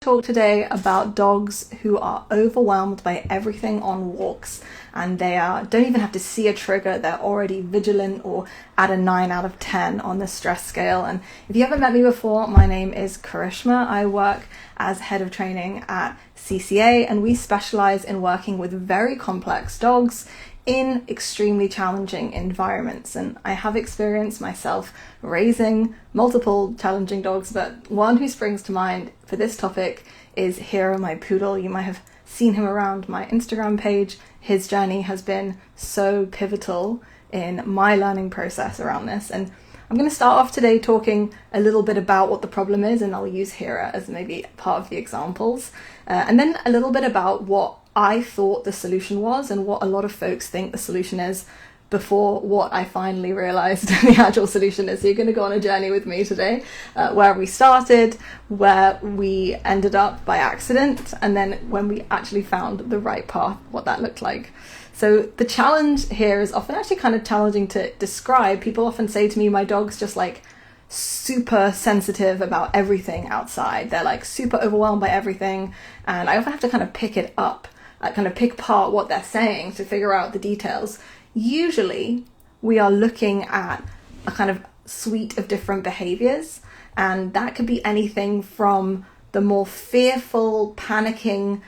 Talk today about dogs who are overwhelmed by everything on walks, and they don't even have to see a trigger. They're already vigilant or at a 9 out of 10 on the stress scale. And if you haven't met me before, my name is Karishma. I work as head of training at CCA, and we specialize in working with very complex dogs in extremely challenging environments. And I have experience myself raising multiple challenging dogs, but one who springs to mind for this topic is Hero, my poodle. You might have seen him around my Instagram page. His journey has been so pivotal in my learning process around this. And I'm going to start off today talking a little bit about what the problem is, and I'll use Hero as maybe part of the examples. And then a little bit about what I thought the solution was and what a lot of folks think the solution is before what I finally realized the actual solution is. So you're going to go on a journey with me today, where we started, where we ended up by accident, and then when we actually found the right path, what that looked like. So the challenge here is often actually kind of challenging to describe. People often say to me, my dog's just like super sensitive about everything outside. They're like super overwhelmed by everything, and I often have to kind of pick it up, kind of pick apart what they're saying to figure out the details. Usually we are looking at a kind of suite of different behaviors, and that could be anything from the more fearful, panicking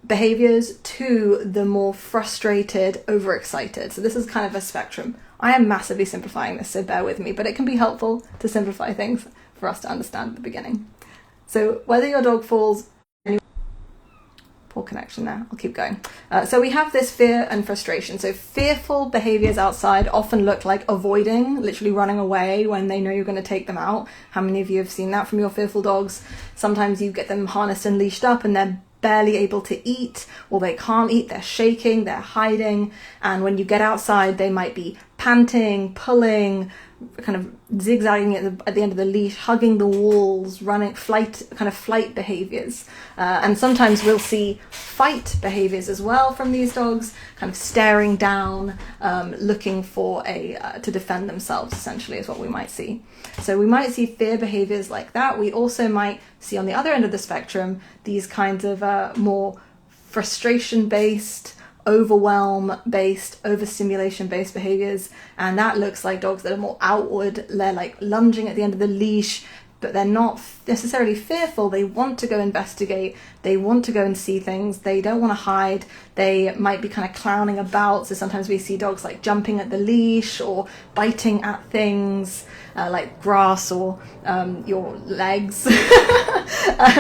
behaviors to the more frustrated, overexcited. So this is kind of a spectrum. I am massively simplifying this, so bear with me, but it can be helpful to simplify things for us to understand at the beginning. So whether your dog falls, poor connection there, I'll keep going. So we have this fear and frustration. So fearful behaviors outside often look like avoiding, literally running away when they know you're going to take them out. How many of you have seen that from your fearful dogs? Sometimes you get them harnessed and leashed up and they're barely able to eat, or they can't eat, they're shaking, they're hiding. And when you get outside, they might be panting, pulling, kind of zigzagging at the end of the leash, hugging the walls, running, flight behaviors. And sometimes we'll see fight behaviors as well from these dogs, kind of staring down, looking for to defend themselves, essentially, is what we might see. So we might see fear behaviors like that. We also might see on the other end of the spectrum these kinds of more frustration-based, overwhelm-based, overstimulation-based behaviors, and that looks like dogs that are more outward. They're like lunging at the end of the leash, but they're not necessarily fearful. They want to go investigate, they want to go and see things, they don't want to hide. They might be kind of clowning about, so sometimes we see dogs like jumping at the leash or biting at things like grass or your legs,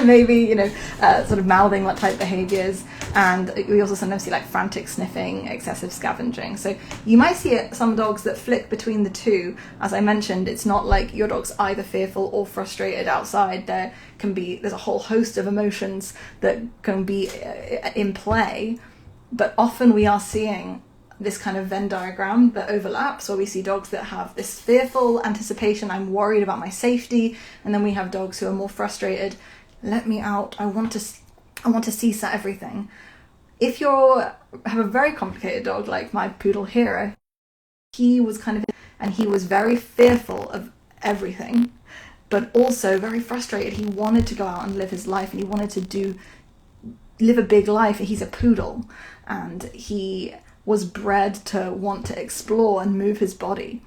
maybe, sort of mouthing type behaviors. And we also sometimes see like frantic sniffing, excessive scavenging. So you might see some dogs that flick between the two. As I mentioned, it's not like your dog's either fearful or frustrated outside. There's a whole host of emotions that can be in play, but often we are seeing this kind of Venn diagram that overlaps, where we see dogs that have this fearful anticipation, I'm worried about my safety, and then we have dogs who are more frustrated, let me out, I want to CSAT everything. If you have a very complicated dog like my poodle Hero, he was very fearful of everything, but also very frustrated. He wanted to go out and live his life, and he wanted to live a big life. He's a poodle, and he was bred to want to explore and move his body,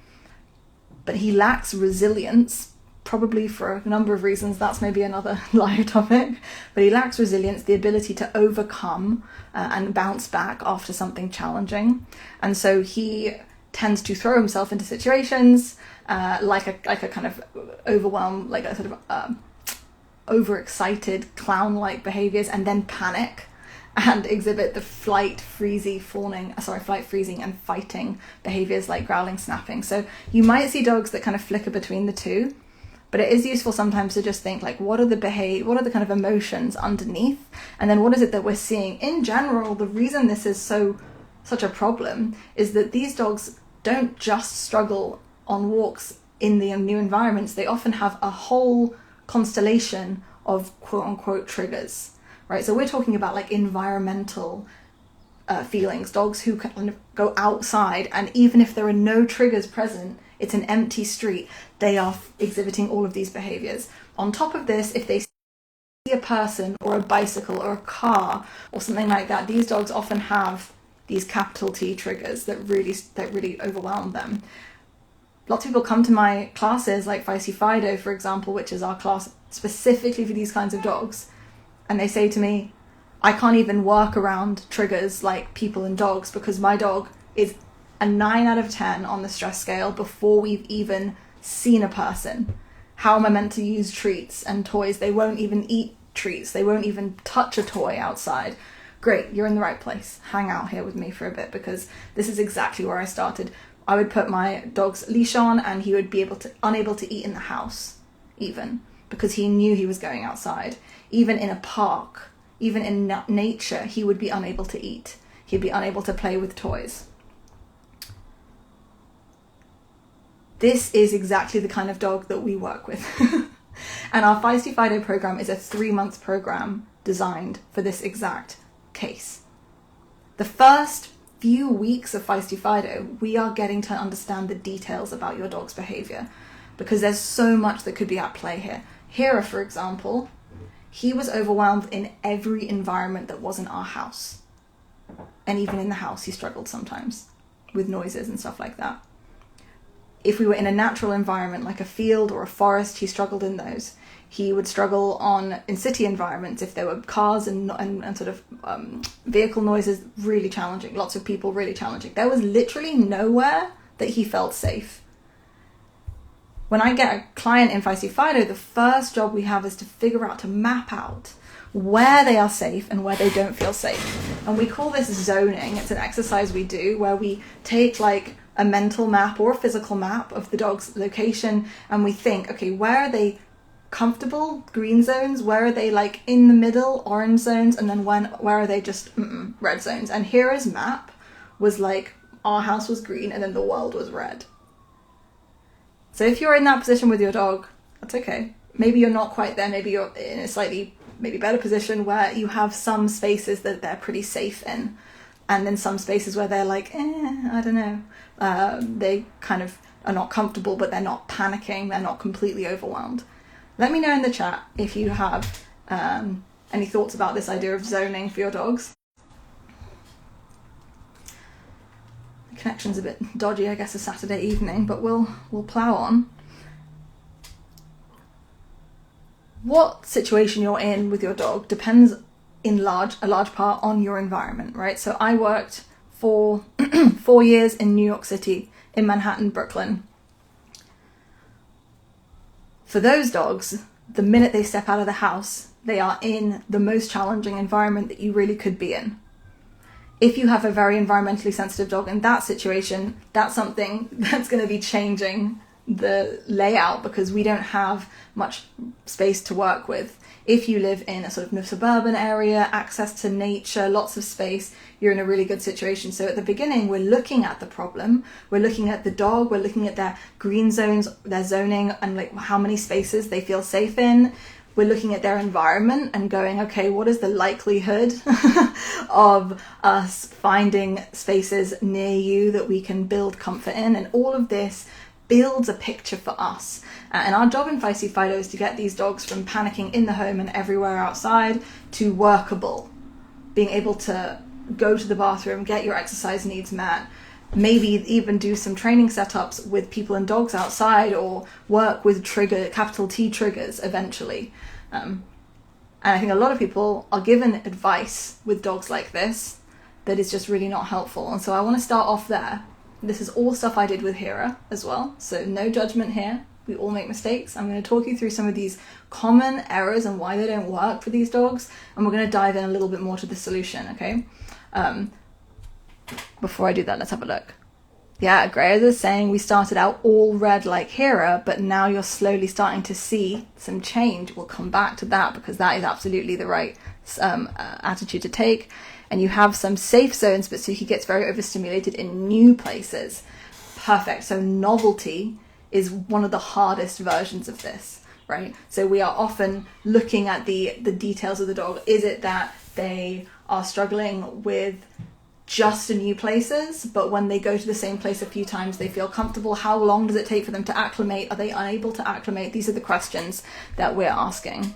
but he lacks resilience, probably for a number of reasons. That's maybe another live topic, but he lacks resilience, the ability to overcome and bounce back after something challenging. And so he tends to throw himself into situations like a kind of overwhelm, like a sort of overexcited clown-like behaviors, and then panic and exhibit the flight freezing and fighting behaviors like growling, snapping. So you might see dogs that kind of flicker between the two, but it is useful sometimes to just think like, what are the kind of emotions underneath, and then what is it that we're seeing in general. The reason this is such a problem is that these dogs don't just struggle on walks in the new environments. They often have a whole constellation of quote unquote triggers. Right, so we're talking about like environmental feelings, dogs who kind of go outside, and even if there are no triggers present, it's an empty street, they are exhibiting all of these behaviors. On top of this, if they see a person or a bicycle or a car or something like that, these dogs often have these capital T triggers that really overwhelm them. Lots of people come to my classes, like Feisty Fido, for example, which is our class specifically for these kinds of dogs, and they say to me, I can't even work around triggers like people and dogs because my dog is a 9 out of 10 on the stress scale before we've even seen a person. How am I meant to use treats and toys? They won't even eat treats. They won't even touch a toy outside. Great, you're in the right place. Hang out here with me for a bit, because this is exactly where I started. I would put my dog's leash on and he would be unable to eat in the house, even, because he knew he was going outside. Even in a park, even in nature, he would be unable to eat. He'd be unable to play with toys. This is exactly the kind of dog that we work with. And our Feisty Fido program is a 3-month program designed for this exact case. The first few weeks of Feisty Fido, we are getting to understand the details about your dog's behavior, because there's so much that could be at play here. Hera, for example, he was overwhelmed in every environment that wasn't our house. And even in the house, he struggled sometimes with noises and stuff like that. If we were in a natural environment like a field or a forest, he struggled in those. He would struggle in city environments if there were cars and sort of vehicle noises, really challenging. Lots of people, really challenging. There was literally nowhere that he felt safe. When I get a client in Feisty Fido, the first job we have is to figure out, to map out where they are safe and where they don't feel safe. And we call this zoning. It's an exercise we do where we take like a mental map or a physical map of the dog's location, and we think, okay, where are they comfortable, green zones, where are they like in the middle, orange zones, and then where are they just red zones. And Hera's map was like, our house was green and then the world was red. So if you're in that position with your dog, that's okay. Maybe you're not quite there, maybe you're in a slightly better position where you have some spaces that they're pretty safe in, and then some spaces where they're like, I don't know. They kind of are not comfortable, but they're not panicking. They're not completely overwhelmed. Let me know in the chat if you have any thoughts about this idea of zoning for your dogs. The connection's a bit dodgy, I guess, a Saturday evening, but we'll plow on. What situation you're in with your dog depends a large part on your environment, right? So I worked for 4 years in New York City, in Manhattan, Brooklyn. For those dogs, the minute they step out of the house, they are in the most challenging environment that you really could be in. If you have a very environmentally sensitive dog in that situation, that's something that's going to be changing the layout, because we don't have much space to work with. If you live in a sort of suburban area, access to nature, lots of space, you're in a really good situation. So at the beginning, we're looking at the problem, we're looking at the dog, we're looking at their green zones, their zoning, and like how many spaces they feel safe in. We're looking at their environment and going, okay, what is the likelihood of us finding spaces near you that we can build comfort in? And all of this builds a picture for us. And our job in Feisty Fido is to get these dogs from panicking in the home and everywhere outside to workable, being able to go to the bathroom, get your exercise needs met, maybe even do some training setups with people and dogs outside, or work with capital T triggers eventually. And I think a lot of people are given advice with dogs like this that is just really not helpful. And so I want to start off there. This is all stuff I did with Hera as well, so no judgment here. We all make mistakes. I'm going to talk you through some of these common errors and why they don't work for these dogs, and we're going to dive in a little bit more to the solution, okay? Before I do that, let's have a look. Yeah, Greer is saying we started out all red like Hera, but now you're slowly starting to see some change. We'll come back to that, because that is absolutely the right attitude to take. And you have some safe zones, but Suki gets very overstimulated in new places. Perfect. So novelty is one of the hardest versions of this, right? So we are often looking at the details of the dog. Is it that they are struggling with just a new places, but when they go to the same place a few times, they feel comfortable? How long does it take for them to acclimate? Are they unable to acclimate? These are the questions that we're asking.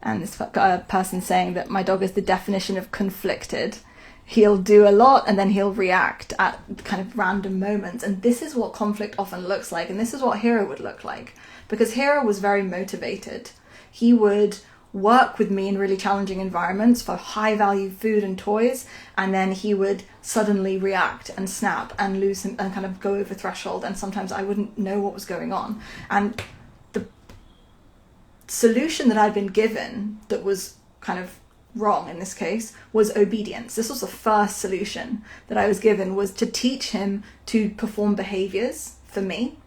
and this person saying that my dog is the definition of conflicted. He'll do a lot and then he'll react at kind of random moments. And this is what conflict often looks like. And this is what Hero would look like. Because Hero was very motivated. He would work with me in really challenging environments for high value food and toys. And then he would suddenly react and snap and lose him and kind of go over threshold. And sometimes I wouldn't know what was going on. And the solution that I'd been given that was kind of wrong in this case was obedience. This was the first solution that I was given, was to teach him to perform behaviors for me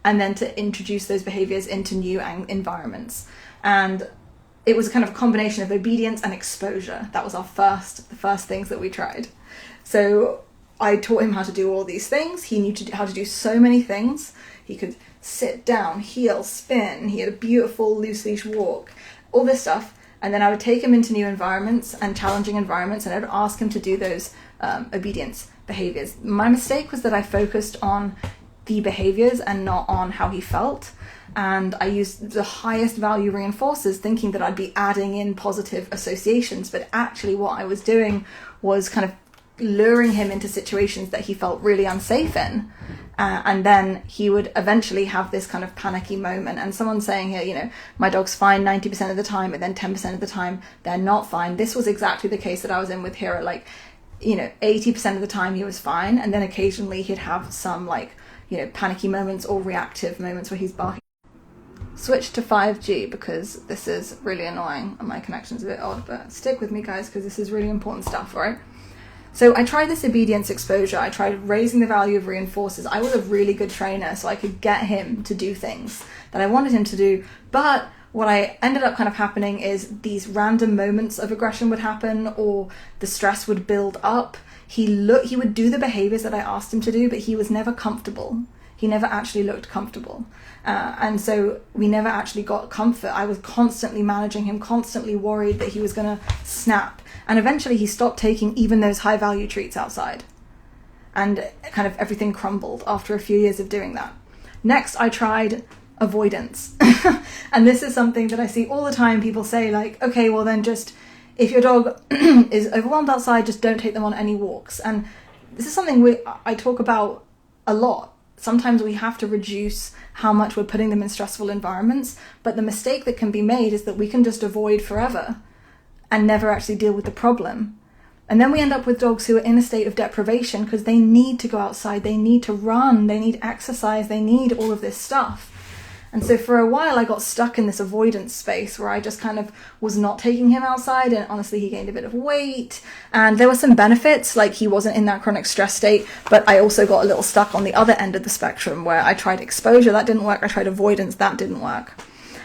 and then to introduce those behaviors into new environments. And it was a kind of a combination of obedience and exposure. That was the first things that we tried. So I taught him how to do all these things. He knew how to do so many things. He could sit down, heel, spin. He had a beautiful loose leash walk, all this stuff. And then I would take him into new environments and challenging environments, and I would ask him to do those obedience behaviors. My mistake was that I focused on the behaviors and not on how he felt. And I used the highest value reinforcers thinking that I'd be adding in positive associations. But actually what I was doing was kind of luring him into situations that he felt really unsafe in. And then he would eventually have this kind of panicky moment. And someone saying here, you know, my dog's fine 90% of the time, and then 10% of the time they're not fine. This was exactly the case that I was in with Hero. Like, you know, 80% of the time he was fine. And then occasionally he'd have some like, you know, panicky moments or reactive moments where he's barking. Switch to 5G because this is really annoying and my connection's a bit odd, but stick with me guys because this is really important stuff, all right? So I tried this obedience exposure. I tried raising the value of reinforcers. I was a really good trainer, so I could get him to do things that I wanted him to do. But what I ended up kind of happening is these random moments of aggression would happen, or the stress would build up. He would do the behaviors that I asked him to do, but he was never comfortable. He never actually looked comfortable. And so we never actually got comfort. I was constantly managing him, constantly worried that he was going to snap. And eventually he stopped taking even those high value treats outside. And kind of everything crumbled after a few years of doing that. Next, I tried avoidance. And this is something that I see all the time. People say like, okay, well then just, if your dog is overwhelmed outside, just don't take them on any walks. And this is something I talk about a lot. Sometimes we have to reduce how much we're putting them in stressful environments, but the mistake that can be made is that we can just avoid forever and never actually deal with the problem. And then we end up with dogs who are in a state of deprivation because they need to go outside, they need to run, they need exercise, they need all of this stuff. And so for a while I got stuck in this avoidance space where I just kind of was not taking him outside, and honestly he gained a bit of weight and there were some benefits, like he wasn't in that chronic stress state, but I also got a little stuck on the other end of the spectrum where I tried exposure, that didn't work, I tried avoidance, that didn't work.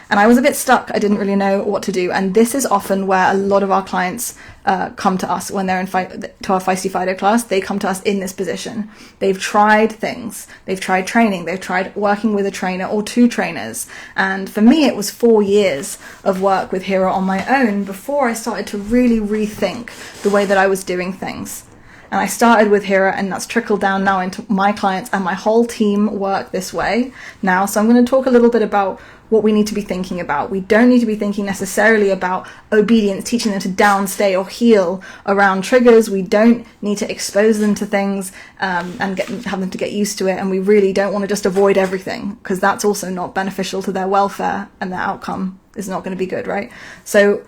And I was a bit stuck. I didn't really know what to do. And this is often where a lot of our clients come to us when they're to our Feisty Fido class. They come to us in this position. They've tried things. They've tried training. They've tried working with a trainer or two trainers. And for me, it was 4 years of work with Hero on my own before I started to really rethink the way that I was doing things. And I started with Hero, and that's trickled down now into my clients, and my whole team work this way now. So I'm going to talk a little bit about what we need to be thinking about. We don't need to be thinking necessarily about obedience, teaching them to downstay or heel around triggers. We don't need to expose them to things and have them to get used to it. And we really don't want to just avoid everything, because that's also not beneficial to their welfare, and their outcome is not going to be good, right? So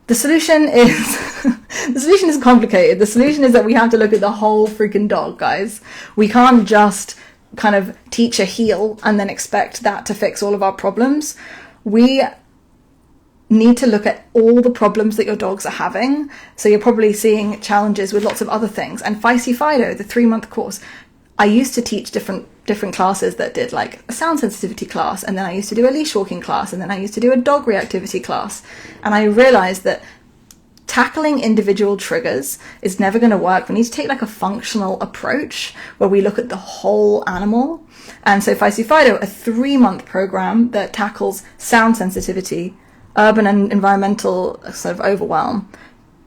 the solution is complicated. The solution is that we have to look at the whole freaking dog, guys. We can't just kind of teach a heel and then expect that to fix all of our problems. We need to look at all the problems that your dogs are having. So you're probably seeing challenges with lots of other things. And Feisty Fido, the 3-month course, I used to teach different classes that did like a sound sensitivity class, and then I used to do a leash walking class, and then I used to do a dog reactivity class. And I realized that tackling individual triggers is never going to work. We need to take like a functional approach where we look at the whole animal. And so Feisty Fido, a 3-month program that tackles sound sensitivity, urban and environmental sort of overwhelm,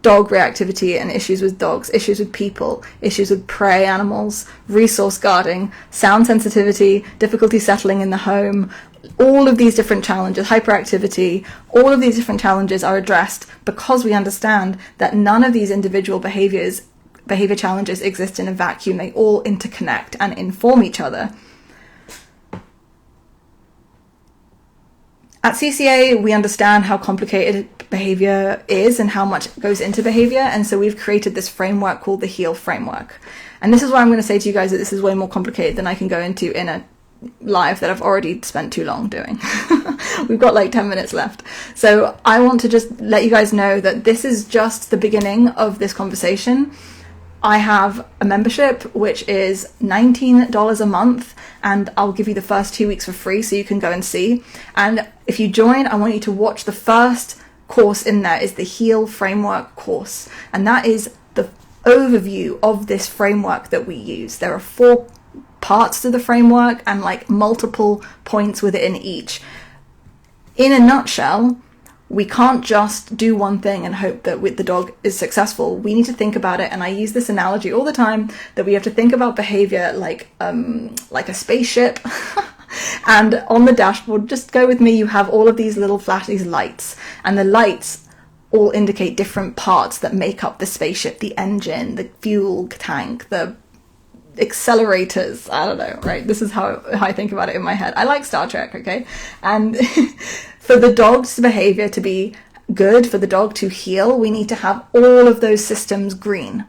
dog reactivity and issues with dogs, issues with people, issues with prey animals, resource guarding, sound sensitivity, difficulty settling in the home, all of these different challenges, hyperactivity, all of these different challenges are addressed because we understand that none of these individual behavior challenges exist in a vacuum. They all interconnect and inform each other. At CCA, we understand how complicated behavior is and how much goes into behavior, and so we've created this framework called the HEAL framework. And this is why I'm going to say to you guys that this is way more complicated than I can go into in a live that I've already spent too long doing. We've got like 10 minutes left. So I want to just let you guys know that this is just the beginning of this conversation. I have a membership which is $19 a month, and I'll give you the first 2 weeks for free so you can go and see. And if you join, I want you to watch the first course in there is the HEAL framework course, and that is the overview of this framework that we use. There are 4 parts to the framework and like multiple points within each. In a nutshell, we can't just do one thing and hope that the dog is successful. We need to think about it, and I use this analogy all the time, that we have to think about behavior like a spaceship. And on the dashboard, just go with me, you have all of these little these lights, and the lights all indicate different parts that make up the spaceship: the engine, the fuel tank, the accelerators. I don't know, right? This is how I think about it in my head. I like Star Trek, okay? And for the dog's behavior to be good, for the dog to heal, we need to have all of those systems green.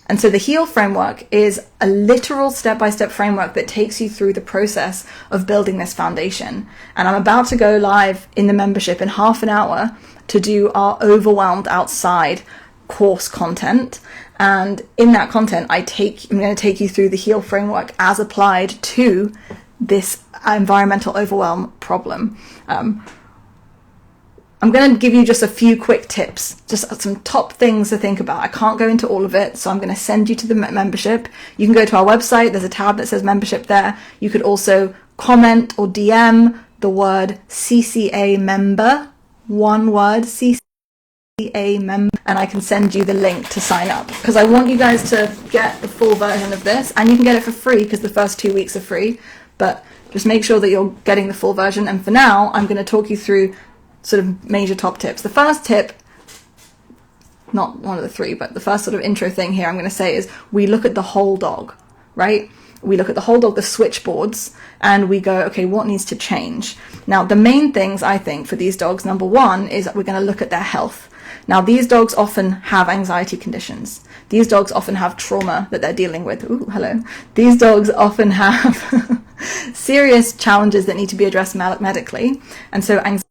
And so the HEAL framework is a literal step-by-step framework that takes you through the process of building this foundation. And I'm about to go live in the membership in half an hour to do our Overwhelmed Outside course content. And in that content, I'm going to take you through the HEAL framework as applied to this environmental overwhelm problem. I'm going to give you just a few quick tips, just some top things to think about. I can't go into all of it, so I'm going to send you to the membership. You can go to our website. There's a tab that says membership there. You could also comment or DM the word CCA member, one word, CCA member, and I can send you the link to sign up, because I want you guys to get the full version of this, and you can get it for free because the first 2 weeks are free, but just make sure that you're getting the full version. And for now, I'm going to talk you through sort of major top tips. The first tip, not one of the 3, but the first sort of intro thing here I'm going to say is we look at the whole dog, right? We look at the whole dog, the switchboards, and we go, okay, what needs to change? Now, the main things I think for these dogs, number 1, is that we're going to look at their health. Now, these dogs often have anxiety conditions. These dogs often have trauma that they're dealing with. Ooh, hello. These dogs often have serious challenges that need to be addressed medically. And so anxiety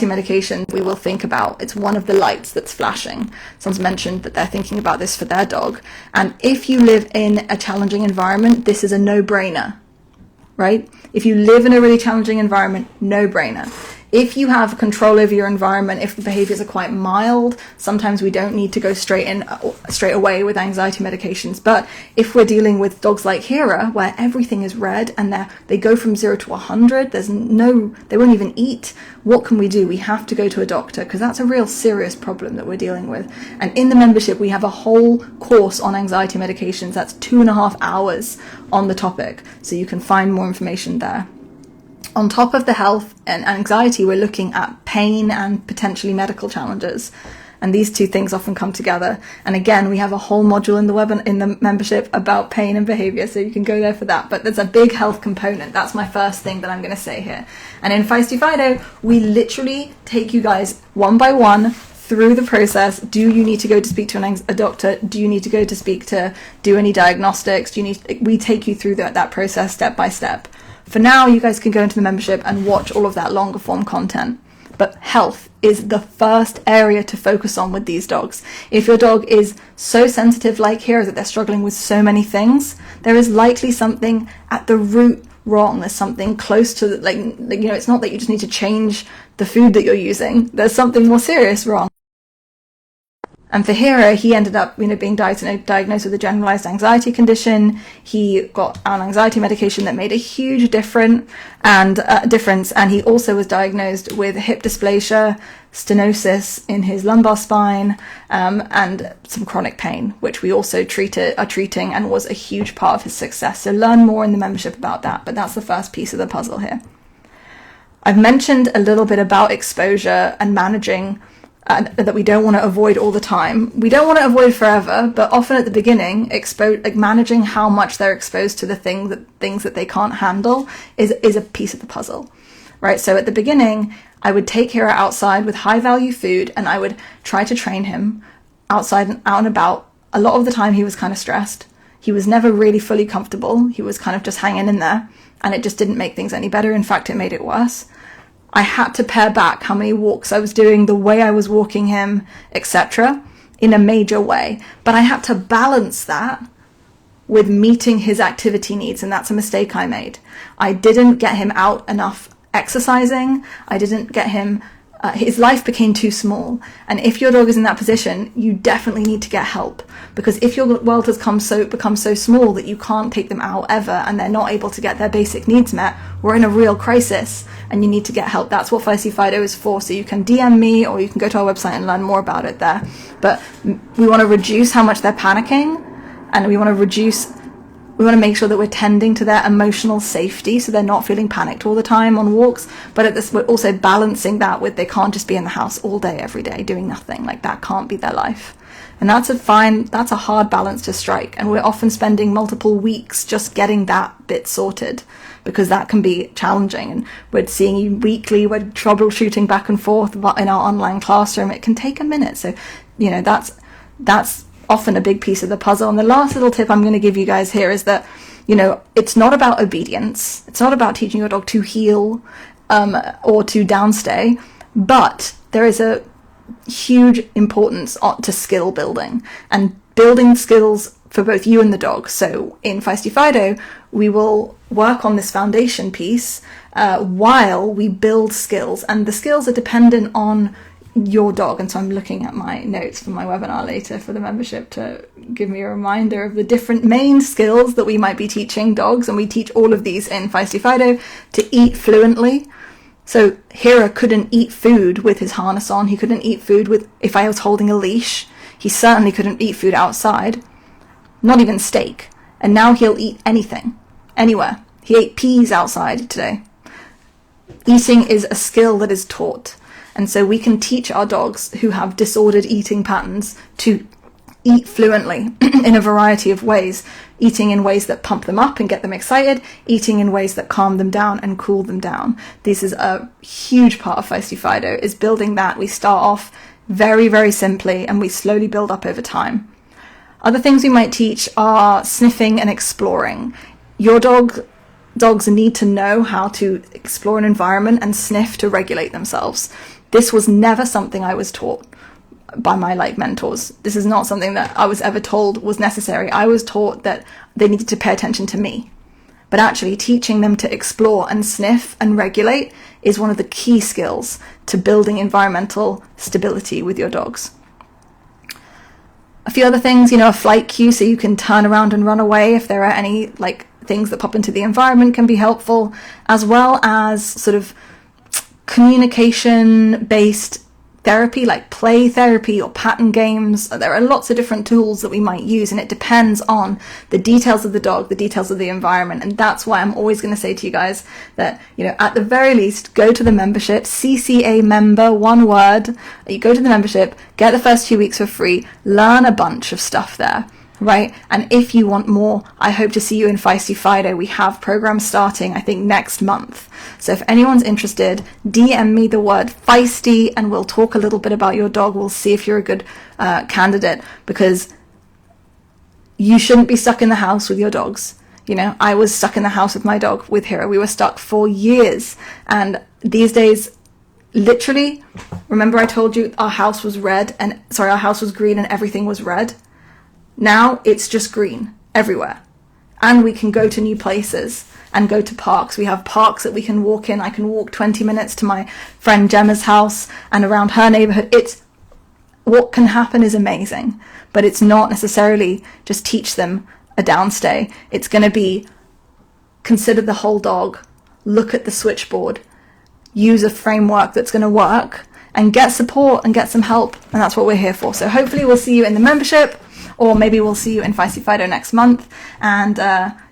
medication we will think about. It's one of the lights that's flashing. Someone's mentioned that they're thinking about this for their dog. And if you live in a challenging environment, this is a no-brainer, right? If you live in a really challenging environment, no-brainer. If you have control over your environment, if the behaviors are quite mild, sometimes we don't need to go straight away with anxiety medications. But if we're dealing with dogs like Hera, where everything is red and they go from 0 to 100, they won't even eat, what can we do? We have to go to a doctor, because that's a real serious problem that we're dealing with. And in the membership, we have a whole course on anxiety medications. That's 2.5 hours on the topic. So you can find more information there. On top of the health and anxiety, we're looking at pain and potentially medical challenges. And these 2 things often come together. And again, we have a whole module in the membership about pain and behavior, so you can go there for that. But there's a big health component. That's my first thing that I'm going to say here. And in Feisty Fido, we literally take you guys one by one through the process. Do you need to go to speak to a doctor? Do you need to go to do any diagnostics? We take you through that process step by step. For now, you guys can go into the membership and watch all of that longer form content. But health is the first area to focus on with these dogs. If your dog is so sensitive like Hera that they're struggling with so many things, there is likely something at the root wrong. There's something close to, it's not that you just need to change the food that you're using. There's something more serious wrong. And for Hera, he ended up, being diagnosed with a generalized anxiety condition. He got an anxiety medication that made a huge difference, and he also was diagnosed with hip dysplasia, stenosis in his lumbar spine, and some chronic pain, which we also are treating, and was a huge part of his success. So learn more in the membership about that. But that's the first piece of the puzzle here. I've mentioned a little bit about exposure and managing that we don't want to avoid all the time. We don't want to avoid forever, but often at the beginning, managing how much they're exposed to the things that they can't handle is a piece of the puzzle, right? So at the beginning, I would take Hero outside with high value food, and I would try to train him outside and out and about. A lot of the time he was kind of stressed. He was never really fully comfortable. He was kind of just hanging in there, and it just didn't make things any better. In fact, it made it worse. I had to pare back how many walks I was doing, the way I was walking him, etc., in a major way. But I had to balance that with meeting his activity needs, and that's a mistake I made. I didn't get him out enough exercising. I didn't get him... his life became too small. And if your dog is in that position, you definitely need to get help. Because if your world has become so small that you can't take them out ever, and they're not able to get their basic needs met, we're in a real crisis, and you need to get help. That's what Feisty Fido is for. So you can DM me, or you can go to our website and learn more about it there. But we want to reduce how much they're panicking, and we want to make sure that we're tending to their emotional safety, so they're not feeling panicked all the time on walks. But we're also balancing that with, they can't just be in the house all day, every day, doing nothing. Like, that can't be their life. And that's a hard balance to strike. And we're often spending multiple weeks just getting that bit sorted, because that can be challenging. And we're seeing you weekly, we're troubleshooting back and forth in our online classroom. It can take a minute. So, that's often a big piece of the puzzle. And the last little tip I'm going to give you guys here is that, it's not about obedience. It's not about teaching your dog to heel or to downstay, but there is a huge importance to skill building and building skills for both you and the dog. So in Feisty Fido, we will work on this foundation piece while we build skills, and the skills are dependent on your dog. And so I'm looking at my notes for my webinar later for the membership to give me a reminder of the different main skills that we might be teaching dogs, and we teach all of these in Feisty Fido. To eat fluently. So Hero couldn't eat food with his harness on. He couldn't eat food if I was holding a leash. He certainly couldn't eat food outside, not even steak. And now he'll eat anything, anywhere. He ate peas outside today. Eating is a skill that is taught. And so we can teach our dogs who have disordered eating patterns to eat fluently in a variety of ways, eating in ways that pump them up and get them excited, eating in ways that calm them down and cool them down. This is a huge part of Feisty Fido, is building that. We start off very, very simply, and we slowly build up over time. Other things we might teach are sniffing and exploring. Your dogs need to know how to explore an environment and sniff to regulate themselves. This was never something I was taught by my mentors. This is not something that I was ever told was necessary. I was taught that they needed to pay attention to me. But actually teaching them to explore and sniff and regulate is one of the key skills to building environmental stability with your dogs. A few other things, a flight cue so you can turn around and run away if there are any things that pop into the environment can be helpful, as well as sort of communication-based therapy, like play therapy or pattern games. There are lots of different tools that we might use, and it depends on the details of the dog, the details of the environment. And that's why I'm always going to say to you guys that, at the very least, go to the membership, CCA member, one word. You go to the membership, get the first 2 weeks for free, learn a bunch of stuff there. Right? And if you want more, I hope to see you in Feisty Fido. We have programs starting, I think, next month. So if anyone's interested, DM me the word feisty and we'll talk a little bit about your dog. We'll see if you're a good candidate, because you shouldn't be stuck in the house with your dogs. I was stuck in the house with my dog, with Hero. We were stuck for years. And these days, literally, remember I told you our house was green and everything was red? Now it's just green everywhere, and we can go to new places and go to parks. We have parks that we can walk in. I can walk 20 minutes to my friend Gemma's house and around her neighborhood. What can happen is amazing, but it's not necessarily just teach them a downstay. It's going to be consider the whole dog, look at the switchboard, use a framework that's going to work, and get support and get some help. And that's what we're here for. So hopefully we'll see you in the membership, or maybe we'll see you in Feisty Fido next month. And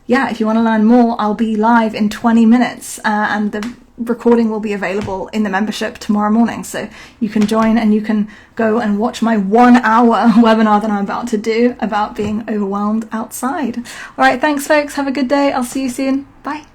if you want to learn more, I'll be live in 20 minutes. And the recording will be available in the membership tomorrow morning, so you can join and you can go and watch my 1-hour webinar that I'm about to do about being overwhelmed outside. All right, thanks folks, have a good day. I'll see you soon. Bye.